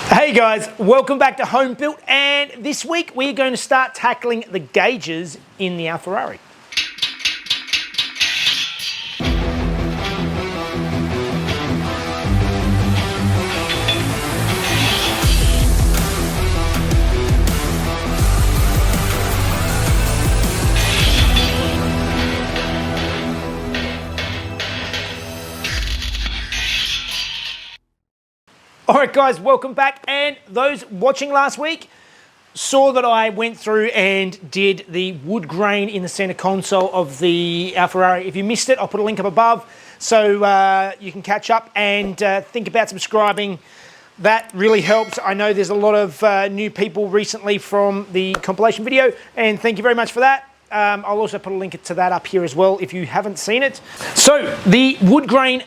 Hey guys, welcome back to Home Built, and this week we're going to start tackling the gauges in the Alfarrari. Alright guys, welcome back, and those watching last week saw that I went through and did the wood grain in the center console of the Alfarrari. If you missed it, I'll put a link up above so you can catch up and think about subscribing. That really helps. I know there's a lot of new people recently from the compilation video, and thank you very much for that. I'll also put a link to that up here as well if you haven't seen it. So the wood grain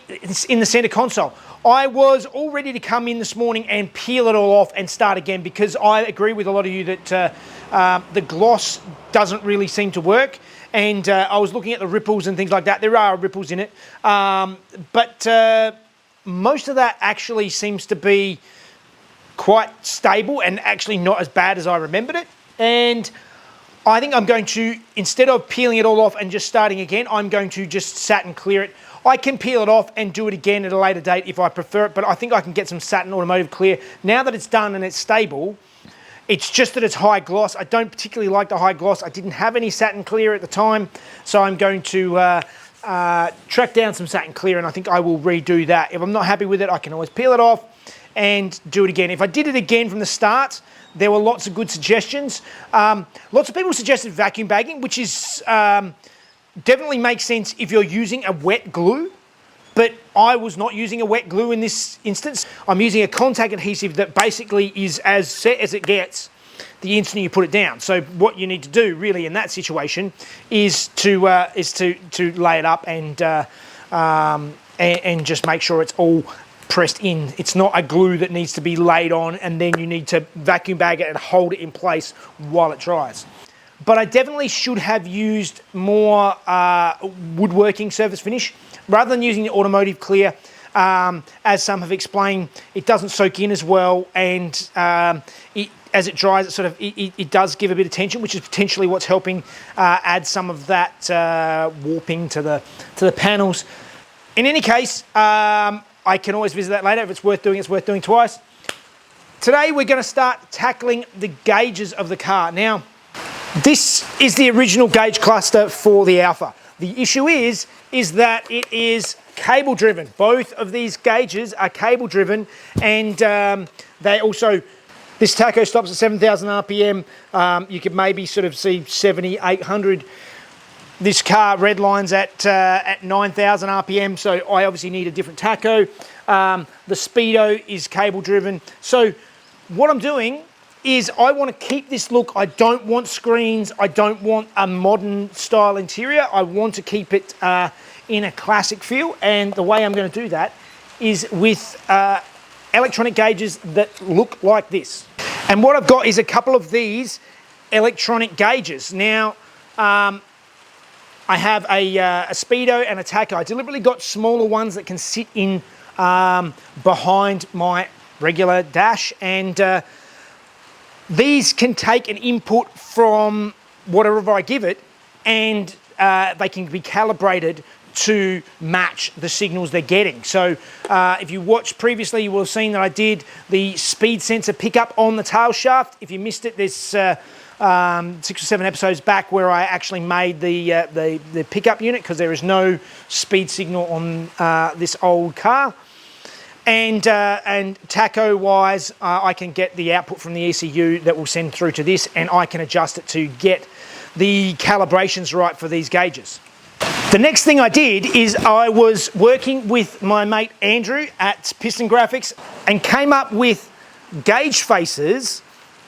in the center console. I was all ready to come in this morning and peel it all off and start again, because I agree with a lot of you that the gloss doesn't really seem to work. And I was looking at the ripples and things like that. There are ripples in it. But most of that actually seems to be quite stable and actually not as bad as I remembered it. And I think I'm going to, instead of peeling it all off and just starting again, I'm going to just satin clear it. I can peel it off and do it again at a later date if I prefer it, but I think I can get some satin automotive clear. Now that it's done and it's stable, it's just that it's high gloss. I don't particularly like the high gloss. I didn't have any satin clear at the time, so I'm going to track down some satin clear, and I think I will redo that. If I'm not happy with it, I can always peel it off and do it again. If I did it again from the start, there were lots of good suggestions. Lots of people suggested vacuum bagging, which is definitely makes sense if you're using a wet glue, but I was not using a wet glue in this instance. I'm using a contact adhesive that basically is as set as it gets the instant you put it down. So what you need to do really in that situation is to lay it up and just make sure it's all pressed in. It's not a glue that needs to be laid on and then you need to vacuum bag it and hold it in place while it dries. But I definitely should have used more woodworking surface finish rather than using the automotive clear. As some have explained, it doesn't soak in as well, and as it dries, it does give a bit of tension, which is potentially what's helping add some of that warping to the panels. In any case, I can always visit that later. If it's worth doing, it's worth doing twice. Today we're going to start tackling the gauges of the car. Now, this is the original gauge cluster for the Alfa. The issue is that it is cable driven. Both of these gauges are cable driven, and they also, this tacho stops at 7,000 RPM. You could maybe sort of see 70, 800. This car red lines at 9,000 RPM, so I obviously need a different tacho. The speedo is cable driven. So what I'm doing is I want to keep this look. I don't want screens. I don't want a modern style interior. I want to keep it in a classic feel. And the way I'm going to do that is with electronic gauges that look like this. And what I've got is a couple of these electronic gauges. Now, I have a speedo and a tacho. I deliberately got smaller ones that can sit in behind my regular dash, and these can take an input from whatever I give it, and they can be calibrated to match the signals they're getting. So if you watched previously, you will have seen that I did the speed sensor pickup on the tail shaft. If you missed it, there's 6 or 7 episodes back where I actually made the pickup unit, because there is no speed signal on this old car. And tacho wise, I can get the output from the ECU that will send through to this, and I can adjust it to get the calibrations right for these gauges. The next thing I did is I was working with my mate Andrew at Piston Graphics and came up with gauge faces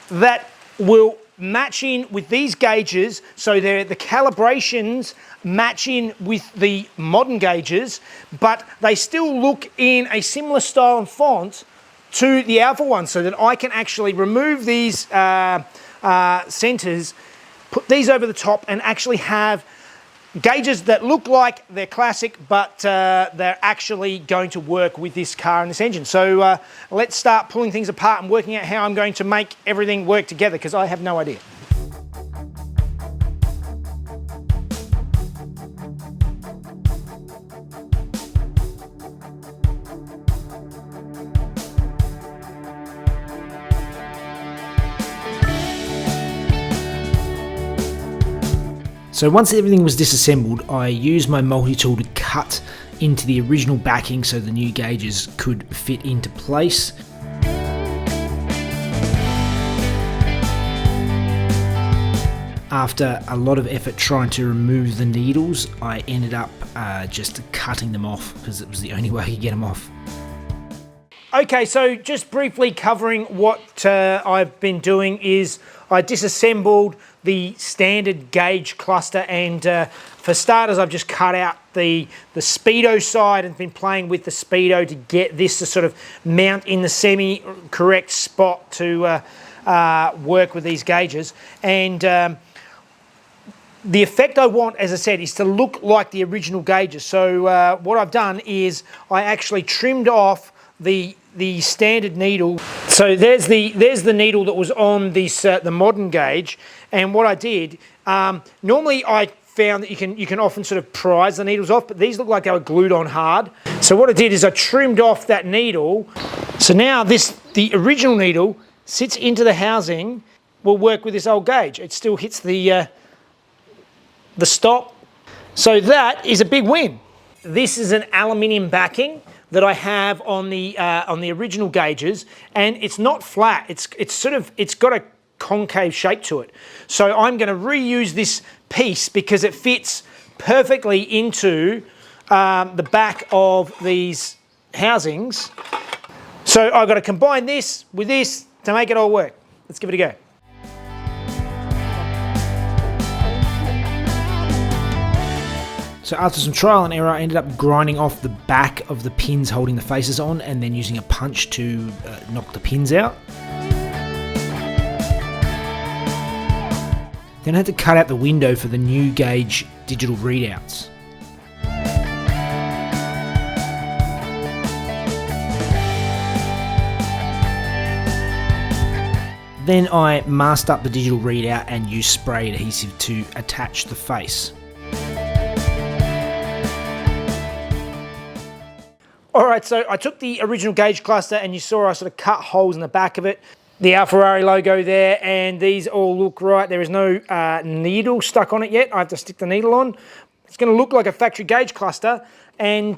that will match in with these gauges, so the calibrations match in with the modern gauges, but they still look in a similar style and font to the Alfa one, so that I can actually remove these centers, put these over the top, and actually have Gauges that look like they're classic, but they're actually going to work with this car and this engine. So let's start pulling things apart and working out how I'm going to make everything work together, because I have no idea. So once everything was disassembled, I used my multi-tool to cut into the original backing so the new gauges could fit into place. After a lot of effort trying to remove the needles, I ended up just cutting them off because it was the only way I could get them off. Okay, so just briefly covering what I've been doing is I disassembled the standard gauge cluster, and for starters I've just cut out the speedo side and been playing with the speedo to get this to sort of mount in the semi-correct spot to work with these gauges. And the effect I want, as I said, is to look like the original gauges. So what I've done is I actually trimmed off the standard needle. So there's the needle that was on this the modern gauge, and what I did, normally I found that you can often sort of prise the needles off, but these look like they were glued on hard. So what I did is I trimmed off that needle. So now the original needle sits into the housing, will work with this old gauge. It still hits the stop. So that is a big win. This is an aluminium backing that I have on the original gauges, and it's not flat. It's got a concave shape to it. So I'm going to reuse this piece because it fits perfectly into the back of these housings. So I've got to combine this with this to make it all work. Let's give it a go. So after some trial and error, I ended up grinding off the back of the pins holding the faces on and then using a punch to knock the pins out. Then I had to cut out the window for the new gauge digital readouts. Then I masked up the digital readout and used spray adhesive to attach the face. All right, so I took the original gauge cluster and you saw I sort of cut holes in the back of it. The Alfarrari logo there, and these all look right. There is no needle stuck on it yet. I have to stick the needle on. It's going to look like a factory gauge cluster and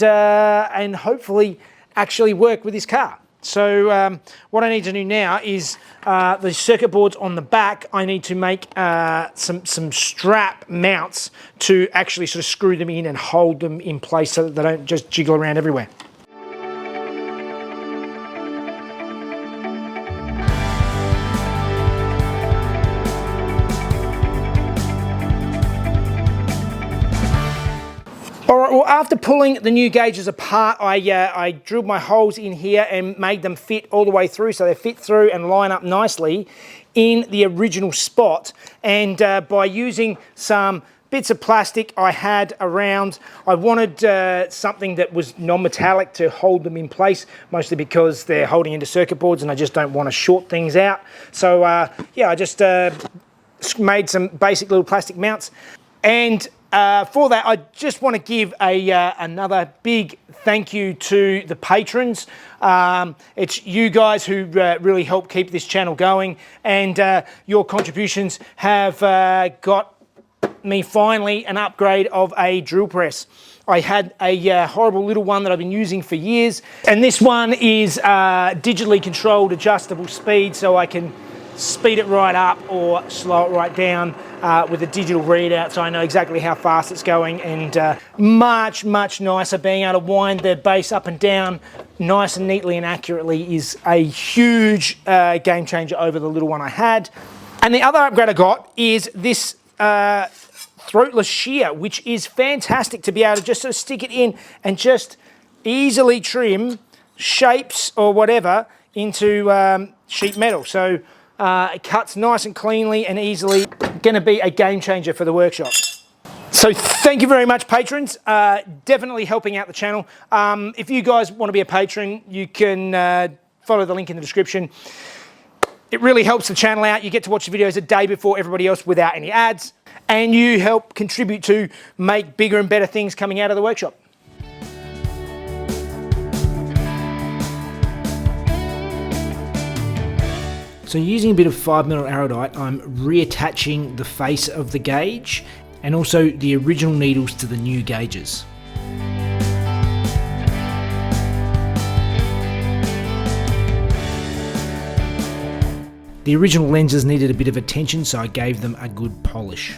hopefully actually work with this car. So what I need to do now is the circuit boards on the back, I need to make some strap mounts to actually sort of screw them in and hold them in place so that they don't just jiggle around everywhere. All right, well, after pulling the new gauges apart, I drilled my holes in here and made them fit all the way through, so they fit through and line up nicely in the original spot. And by using some bits of plastic I had around, I wanted something that was non-metallic to hold them in place, mostly because they're holding into circuit boards and I just don't want to short things out. So yeah, I just made some basic little plastic mounts. And for that, I just want to give another big thank you to the patrons. It's you guys who really help keep this channel going, and your contributions have got me finally an upgrade of a drill press. I had a horrible little one that I've been using for years, and this one is digitally controlled adjustable speed, so I can speed it right up or slow it right down with a digital readout, so I know exactly how fast it's going, and much nicer. Being able to wind the base up and down nice and neatly and accurately is a huge game changer over the little one I had. And the other upgrade I got is this throatless shear, which is fantastic to be able to just sort of stick it in and just easily trim shapes or whatever into sheet metal. So it cuts nice and cleanly and easily. Going to be a game changer for the workshop. So thank you very much, patrons. Definitely helping out the channel. If you guys want to be a patron, you can follow the link in the description. It really helps the channel out. You get to watch the videos a day before everybody else without any ads, and you help contribute to make bigger and better things coming out of the workshop. So using a bit of 5mm Araldite, I'm reattaching the face of the gauge and also the original needles to the new gauges. The original lenses needed a bit of attention, so I gave them a good polish.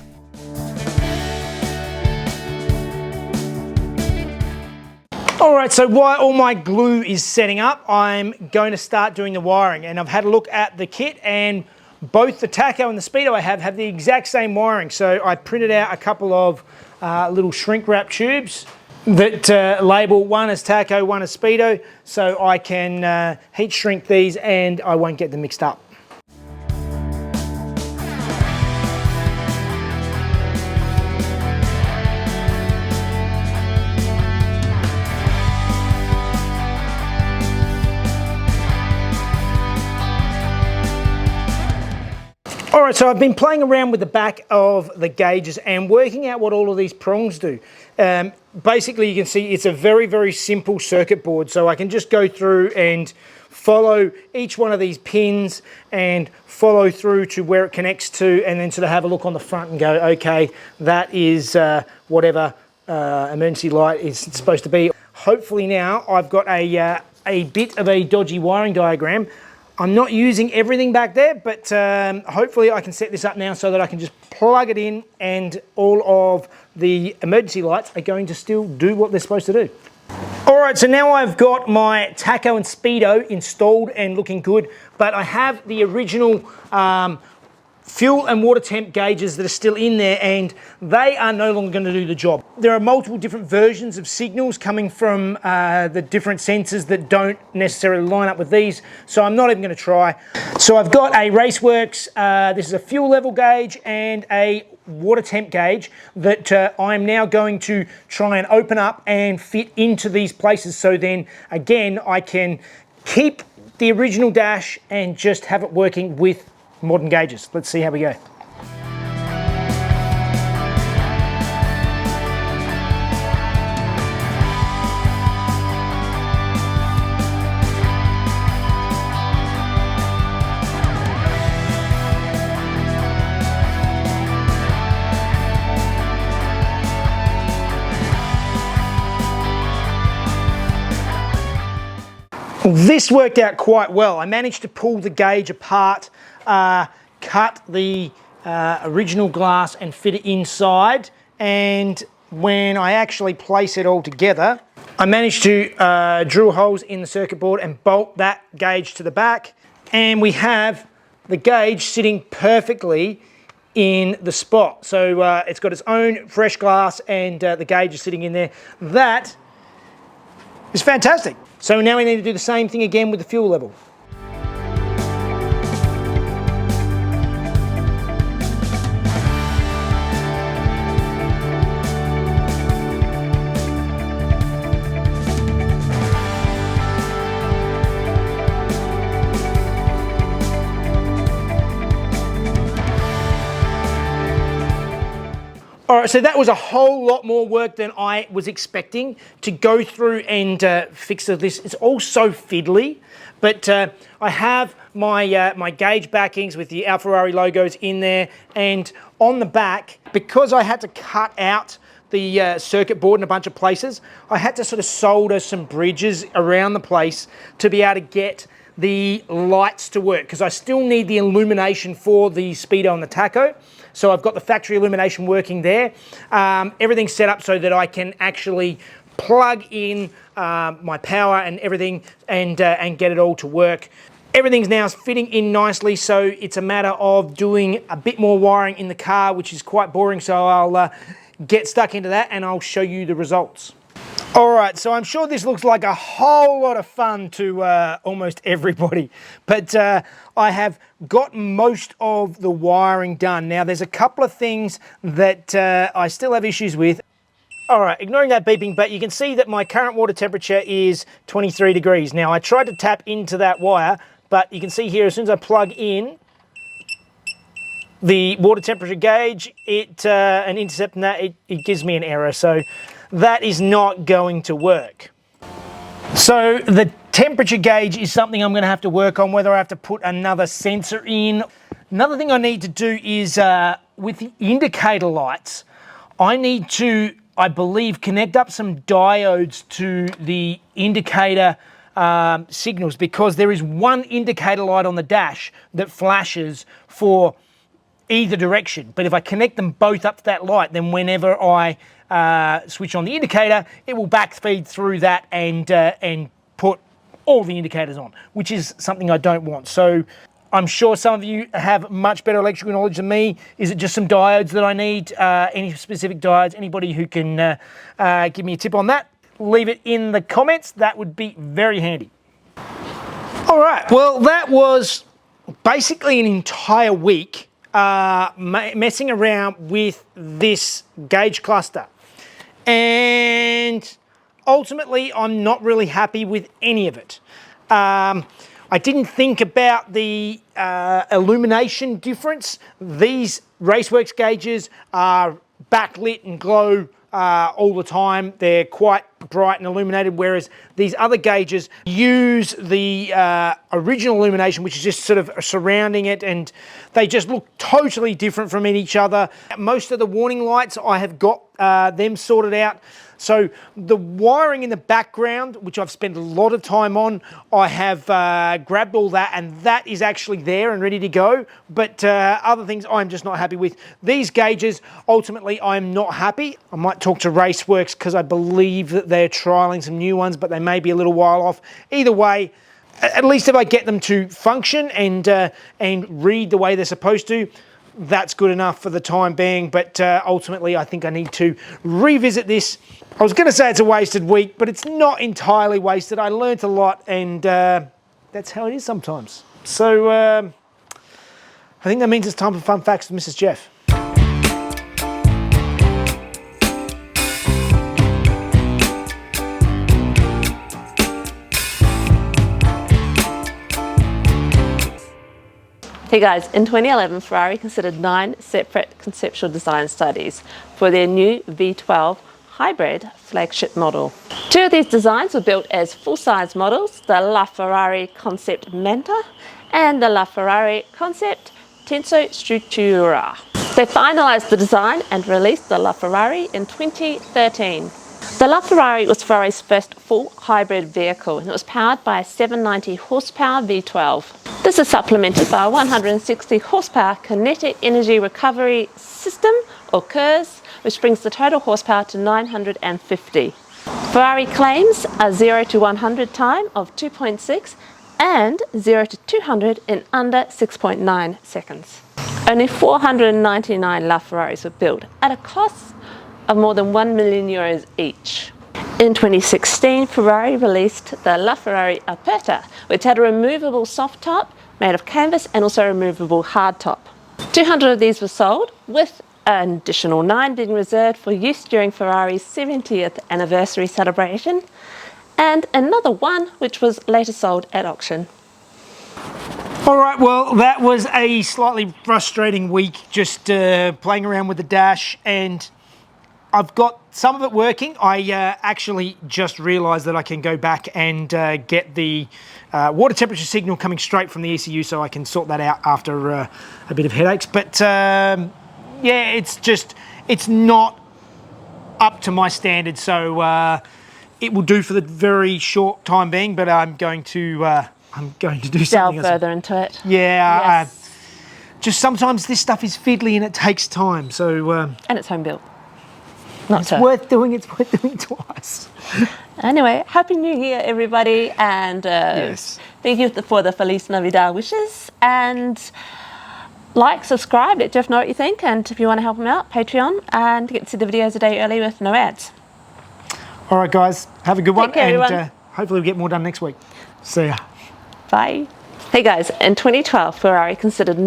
Alright, so while all my glue is setting up, I'm going to start doing the wiring. And I've had a look at the kit, and both the tacho and the speedo I have the exact same wiring. So I printed out a couple of little shrink wrap tubes that label one as tacho, one as speedo, so I can heat shrink these and I won't get them mixed up. All right, so I've been playing around with the back of the gauges and working out what all of these prongs do. Basically, you can see it's a very, very simple circuit board. So I can just go through and follow each one of these pins and follow through to where it connects to, and then sort of have a look on the front and go, okay, that is whatever emergency light is supposed to be. Hopefully now I've got a bit of a dodgy wiring diagram. I'm not using everything back there, but hopefully I can set this up now so that I can just plug it in and all of the emergency lights are going to still do what they're supposed to do. All right, so now I've got my tacho and speedo installed and looking good, but I have the original fuel and water temp gauges that are still in there, and they are no longer going to do the job. There are multiple different versions of signals coming from the different sensors that don't necessarily line up with these, so I'm not even going to try. So I've got a Raceworks, this is a fuel level gauge and a water temp gauge that I'm now going to try and open up and fit into these places, so then again I can keep the original dash and just have it working with modern gauges. Let's see how we go. This worked out quite well. I managed to pull the gauge apart, cut the original glass and fit it inside, and when I actually place it all together, I managed to drill holes in the circuit board and bolt that gauge to the back, and we have the gauge sitting perfectly in the spot. So it's got its own fresh glass and the gauge is sitting in there. That is fantastic. So now we need to do the same thing again with the fuel level. All right, so that was a whole lot more work than I was expecting to go through and fix this. It's all so fiddly, but I have my my gauge backings with the Alfarrari logos in there, and on the back, because I had to cut out the circuit board in a bunch of places, I had to sort of solder some bridges around the place to be able to get the lights to work, because I still need the illumination for the speedo and the tacho. So I've got the factory illumination working there. Everything's set up so that I can actually plug in my power and everything and get it all to work. Everything's now fitting in nicely, so it's a matter of doing a bit more wiring in the car, which is quite boring, so I'll get stuck into that and I'll show you the results. All right, so I'm sure this looks like a whole lot of fun to almost everybody, but I have got most of the wiring done. Now, there's a couple of things that I still have issues with. All right, ignoring that beeping, but you can see that my current water temperature is 23 degrees. Now, I tried to tap into that wire, but you can see here, as soon as I plug in the water temperature gauge, and intercepting that, it gives me an error. So that is not going to work. So the temperature gauge is something I'm going to have to work on, whether I have to put another sensor in. Another thing I need to do is with the indicator lights, I need to, I believe, connect up some diodes to the indicator signals, because there is one indicator light on the dash that flashes for either direction. But if I connect them both up to that light, then whenever I switch on the indicator, it will backfeed through that and put all the indicators on, which is something I don't want. So I'm sure some of you have much better electrical knowledge than me. Is it just some diodes that I need? Any specific diodes? Anybody who can give me a tip on that, leave it in the comments. That would be very handy. All right, well, that was basically an entire week messing around with this gauge cluster. And ultimately, I'm not really happy with any of it. I didn't think about the illumination difference. These Raceworks gauges are backlit and glow all the time. They're quite bright and illuminated, whereas these other gauges use the original illumination, which is just sort of surrounding it, and they just look totally different from each other. Most of the warning lights, I have got them sorted out. So the wiring in the background, which I've spent a lot of time on, I have grabbed all that, and that is actually there and ready to go. But other things I'm just not happy with. These gauges, ultimately, I'm not happy. I might talk to Raceworks because I believe that they're trialing some new ones, but they may be a little while off. Either way, at least if I get them to function and read the way they're supposed to, that's good enough for the time being. But ultimately, I think I need to revisit this. I was going to say it's a wasted week, but it's not entirely wasted. I learnt a lot, and that's how it is sometimes. So I think that means it's time for Fun Facts with Mrs. Jeff. Hey guys, in 2011, Ferrari considered 9 separate conceptual design studies for their new V12 hybrid flagship model. 2 of these designs were built as full-size models, the Alfarrari Concept Manta and the Alfarrari Concept Tensostruttura. They finalized the design and released the Alfarrari in 2013. The Alfarrari was Ferrari's first full hybrid vehicle, and it was powered by a 790 horsepower V12. This is supplemented by a 160 horsepower kinetic energy recovery system, or KERS, which brings the total horsepower to 950. Ferrari claims a 0 to 100 time of 2.6 and 0 to 200 in under 6.9 seconds. Only 499 Alfarraris were built at a cost of more than €1 million each. In 2016, Ferrari released the Alfarrari Aperta, which had a removable soft top made of canvas and also a removable hard top. 200 of these were sold, with an additional 9 being reserved for use during Ferrari's 70th anniversary celebration, and another 1 which was later sold at auction. All right, well, that was a slightly frustrating week, just playing around with the dash, and I've got some of it working. I actually just realised that I can go back and get the water temperature signal coming straight from the ECU, so I can sort that out after a bit of headaches. But yeah, it's not up to my standard, so it will do for the very short time being. But I'm going to do something else. Delve further into it. Yeah, yes. Just sometimes this stuff is fiddly and it takes time. So and it's home built. It's worth doing twice. Anyway, Happy New Year, everybody, and yes. Thank you for the Feliz Navidad wishes. And like, subscribe, let Jeff know what you think, and if you want to help him out, Patreon, and get to see the videos a day early with no ads. All right, guys, have a good one, care, and everyone. hopefully we get more done next week. See ya. Bye. Hey guys, in 2012, Ferrari considered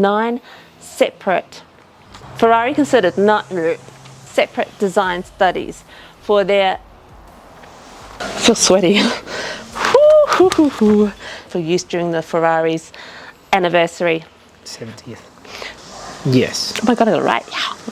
separate design studies for their, I feel sweaty, for use during the Ferrari's anniversary. 70th. Yes. Oh my God, I got it right. Yeah.